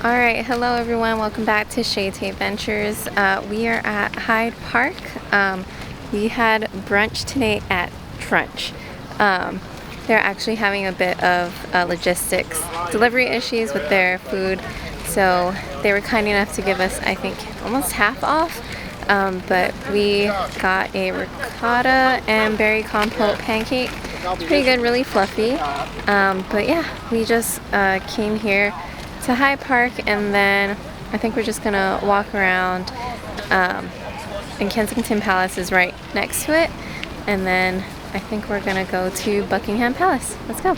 Alright, hello everyone, welcome back to Shade Adventures. We are at Hyde Park. We had brunch today at Trunch. They're actually having a bit of logistics delivery issues with their food, so they were kind enough to give us, I think, almost half off. But we got a ricotta and berry compote pancake. It's pretty good, really fluffy. But yeah, we just came here to Hyde Park, and then I think we're just gonna walk around, and Kensington Palace is right next to it, and then I think we're gonna go to Buckingham Palace. Let's go.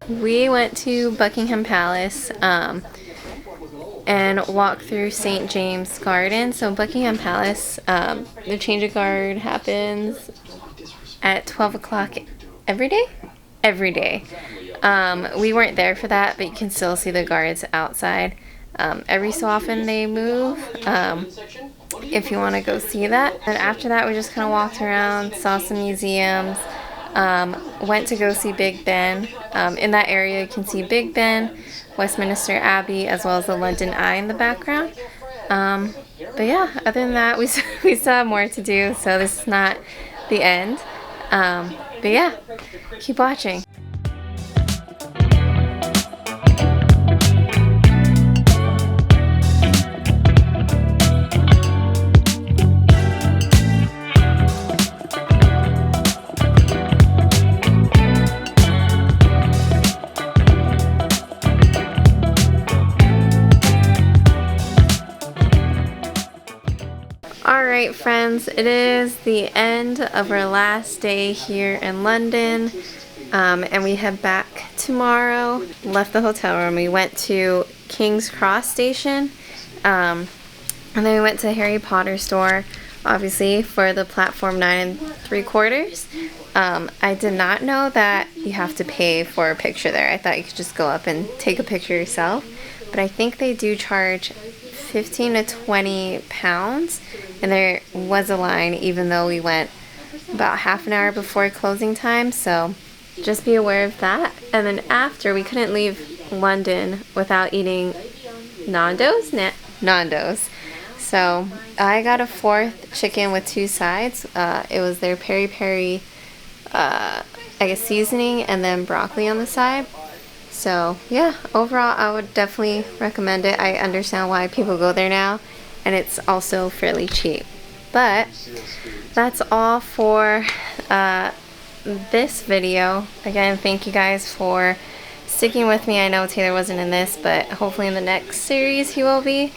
We went to Buckingham Palace and walked through St. James Garden. So Buckingham Palace, the change of guard happens at 12 o'clock every day? Every day. We weren't there for that, but you can still see the guards outside. Every so often they move, if you want to go see that. And after that we just kind of walked around, saw some museums. Went to go see Big Ben. In that area you can see Big Ben, Westminster Abbey, as well as the London Eye in the background. But yeah, other than that, we still have more to do, so this is not the end. But yeah, keep watching. Alright friends, it is the end of our last day here in London, and we head back tomorrow. Left the hotel room, we went to King's Cross Station, and then we went to Harry Potter store, obviously, for the platform 9 3/4. I did not know that you have to pay for a picture there. I thought you could just go up and take a picture yourself, but I think they do charge 15 to 20 pounds, and there was a line even though we went about half an hour before closing time, so just be aware of that. And then after, we couldn't leave London without eating Nando's. So I got a 4th chicken with 2 sides. It was their PERi-PERi, I guess, seasoning, and then broccoli on the side. So yeah, overall I would definitely recommend it. I understand why people go there now, and it's also fairly cheap. But that's all for this video. Again, thank you guys for sticking with me. I know Taylor wasn't in this, but hopefully in the next series he will be.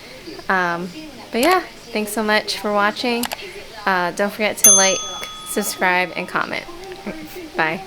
But yeah, thanks so much for watching. Don't forget to like, subscribe, and comment. Bye.